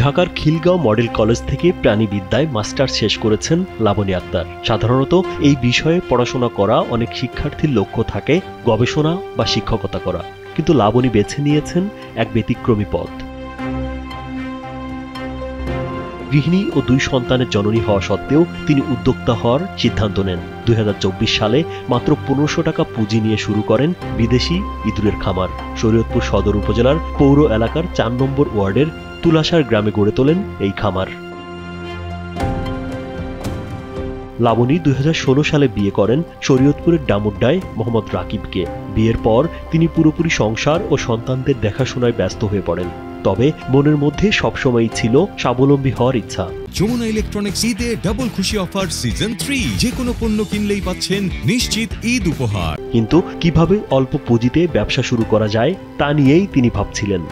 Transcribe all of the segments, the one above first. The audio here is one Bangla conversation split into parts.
ঢাকার খিলগাঁও মডেল কলেজ থেকে প্রাণীবিদ্যায় মাস্টার্স শেষ করেছেন লাবনী আক্তার। সাধারণত এই বিষয়ে পড়াশোনা করা অনেক শিক্ষার্থীর লক্ষ্য থাকে গবেষণা বা শিক্ষকতা করা, কিন্তু লাবনী বেছে নিয়েছেন এক ব্যতিক্রমী পথ। গৃহিণী ও 2 সন্তানের জননী হওয়া সত্ত্বেও তিনি উদ্যোক্তা হওয়ার সিদ্ধান্ত নেন। 2024 সালে মাত্র 1500 টাকা পুঁজি নিয়ে শুরু করেন বিদেশি ইঁদুরের খামার। শরীয়তপুর সদর উপজেলার পৌর এলাকার 4 নম্বর ওয়ার্ডের তুলাসার গ্রামে গড়ে তোলেন এই খামার। লাবনী 2016 সালে বিয়ে করেন শরীয়তপুরের ডামুড্ডায় মোহাম্মদ রাকিবকে। বিয়ের পর তিনি পুরোপুরি সংসার ও সন্তানদের দেখাশোনায় ব্যস্ত হয়ে পড়েন। তবে মনের মধ্যে সবসময়ই ছিল স্বাবলম্বী হওয়ার ইচ্ছা। যমুনা ইলেকট্রনিক্স ঈদে ডাবল খুশি অফার সিজন 3, যে কোনো পণ্য কিনলেই পাচ্ছেন নিশ্চিত ঈদ উপহার। কিন্তু কিভাবে অল্প পুঁজিতে ব্যবসা শুরু করা যায় তা নিয়েই তিনি ভাবছিলেন।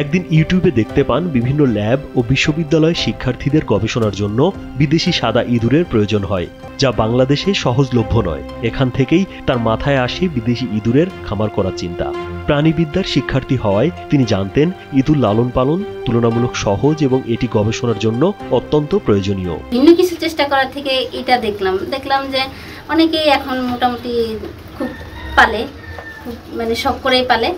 একদিন ইউটিউবে দেখতে পান বিভিন্ন ল্যাব ও বিশ্ববিদ্যালয় শিক্ষার্থীদের গবেষণার জন্য বিদেশি সাদা ইঁদুরের প্রয়োজন হয়, যা বাংলাদেশে সহজলভ্য নয়। এখান থেকেই তার মাথায় আসে বিদেশি ইঁদুরের খামার করার চিন্তা। প্রাণীবিদ্যার শিক্ষার্থী হওয়ায় তিনি জানতেন ইঁদুর লালন পালন তুলনামূলক সহজ এবং এটি গবেষণার জন্য অত্যন্ত প্রয়োজনীয়। ভিন্ন কিছু চেষ্টা করার থেকে এটা দেখলাম যে অনেকেই এখন মোটামুটি খুব পালে, খুব মানে শখ করেই পালে।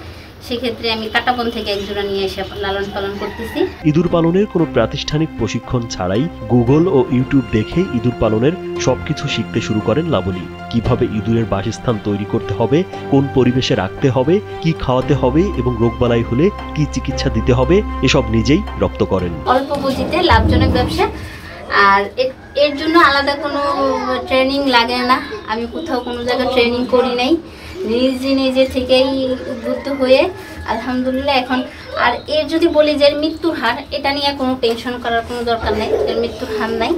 সেক্ষেত্রে আমি কাটাবন থেকে এক জোড়া নিয়ে এসে লালন পালন করতেছি। ইঁদুর পালনের কোনো প্রাতিষ্ঠানিক প্রশিক্ষণ ছাড়াই গুগল ও ইউটিউব দেখে ইঁদুর পালনের সবকিছু শিখতে শুরু করেন লাবনী। কিভাবে ইঁদুরের বাসস্থান তৈরি করতে হবে, কোন পরিবেশে রাখতে হবে, কি খাওয়াতে হবে এবং রোগবালাই হলে কি চিকিৎসা দিতে হবে, এসব নিজেই রপ্ত করেন। অল্প পুঁজিতে লাভজনক ব্যবসা, আর এর জন্য আলাদা কোনো ট্রেনিং লাগে না। আমি কোথাও কোনো জায়গায় ট্রেনিং করি নাই, নিজে থেকেই উদ্বুদ্ধ হয়ে আলহামদুলিল্লাহ এখন। আর এর যদি বলি যে মৃত্যুর হার, এটা নিয়ে কোনো টেনশন করার কোনো দরকার নেই, এর মৃত্যুর হার নাই।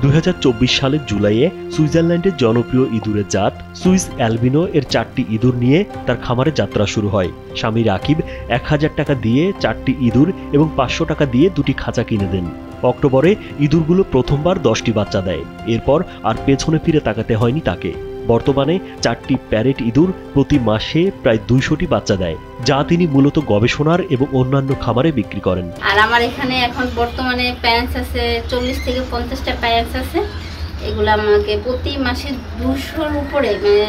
2024 সালের জুলাইয়ে সুইজারল্যান্ডের জনপ্রিয় ইঁদুরের জাত সুইস অ্যালবিনো এর 4টি ইঁদুর নিয়ে তার খামারে যাত্রা শুরু হয়। স্বামী রাকিব 1000 টাকা দিয়ে 4টি ইঁদুর এবং 500 টাকা দিয়ে 2টি খাঁচা কিনে দেন। অক্টোবরে ইঁদুরগুলো প্রথমবার 10টি বাচ্চা দেয়। এরপর আর পেছনে ফিরে তাকাতে হয়নি তাকে। বর্তমানে 4টি প্যারেট ইঁদুর প্রতি মাসে প্রায় 200টি বাচ্চা দেয়, যা তিনি মূলত গবেষণার এবং অন্যান্য খামারে বিক্রি করেন। আর আমার এখানে এখন বর্তমানে প্যারেন্টস আছে 40 থেকে 50টা প্যারেন্টস আছে। এগুলো আমাকে প্রতি মাসে 200-র উপরে, মানে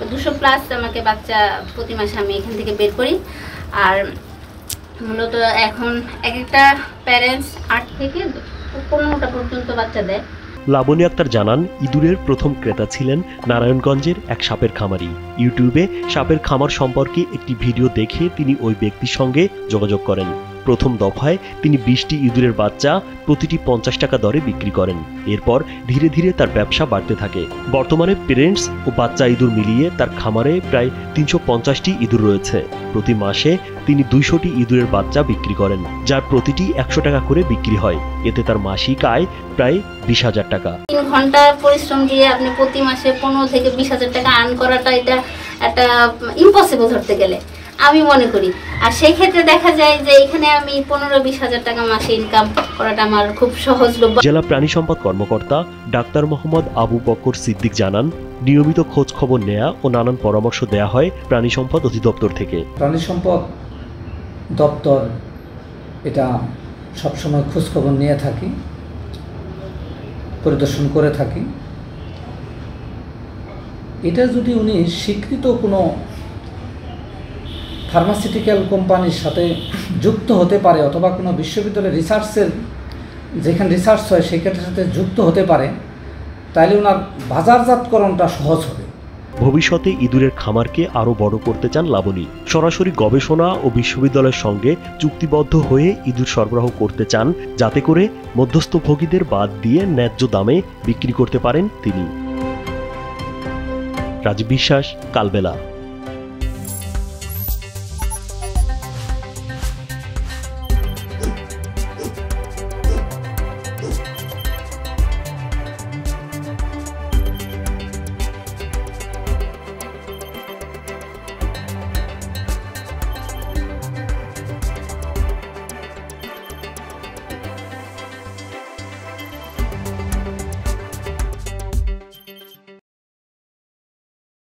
200 প্লাস আমাকে বাচ্চা প্রতি মাসে আমি এখান থেকে বের করি। আর মূলত এখন একটা প্যারেন্টস 8 থেকে 15টা পর্যন্ত বাচ্চা দেয়। লাবনী আক্তার জানান, ইঁদুরের প্রথম ক্রেতা ছিলেন নারায়ণগঞ্জের এক সাপের খামারি। ইউটিউবে সাপের খামার সম্পর্কে একটি ভিডিও দেখে তিনি ওই ব্যক্তির সঙ্গে যোগাযোগ করেন। প্রথম দফায় তিনি 20টি ইঁদুরের বাচ্চা প্রতিটি 50 টাকা দরে বিক্রি করেন। এরপর ধীরে ধীরে তার ব্যবসা বাড়তে থাকে। বর্তমানে পেরেন্টস ও বাচ্চা ইঁদুর মিলিয়ে তার খামারে প্রায় 350টি ইঁদুর রয়েছে। প্রতি মাসে তিনি 200টি ইঁদুরের বাচ্চা বিক্রি করেন, যার প্রতিটি 100 টাকা করে বিক্রি হয়। এতে তার মাসিক আয় প্রায় 20,000 টাকা। 3 ঘন্টা পরিশ্রম দিয়ে আপনি প্রতি মাসে 15 থেকে 20,000 টাকা আর্ন করাটা, এটা একটা ইম্পসিবল ধরতে গেলে আমি মনে করি। আর সেই ক্ষেত্রে দেখা যায় যে এখানে আমি 15-20,000 টাকা মাসে ইনকাম করাটা আমার খুব সহজলভ্য। জেলা প্রাণী সম্পদ কর্মকর্তা ডাক্তার মোহাম্মদ আবু বকর সিদ্দিক জানান, নিয়মিত খোঁজ খবর নেয়া ও নানান পরামর্শ দেয়া হয় প্রাণী সম্পদ অধিদপ্তর থেকে। প্রাণী সম্পদ দপ্তর এটা সবসময় খোঁজ খবর নিয়ে থাকি, পরিদর্শন করে থাকি। এটা যদি উনি স্বীকৃত কোনো ফার্মাসিউটিক্যাল কোম্পানির সাথে যুক্ত হতে পারে, অথবা কোনো বিশ্ববিদ্যালয়ের রিসার্চের যেখানে রিসার্চ হয় সেখানের সাথে যুক্ত হতে পারে, তাহলে ওনার বাজারজাতকরণটা সহজ হবে। ভবিষ্যতে ইঁদুরের খামারকে আরও বড় করতে চান লাবনী। সরাসরি গবেষণা ও বিশ্ববিদ্যালয়ের সঙ্গে চুক্তিবদ্ধ হয়ে ইঁদুর সরবরাহ করতে চান, যাতে করে মধ্যস্থভোগীদের বাদ দিয়ে ন্যায্য দামে বিক্রি করতে পারেন তিনি। রাজীব বিশ্বাস, কালবেলা।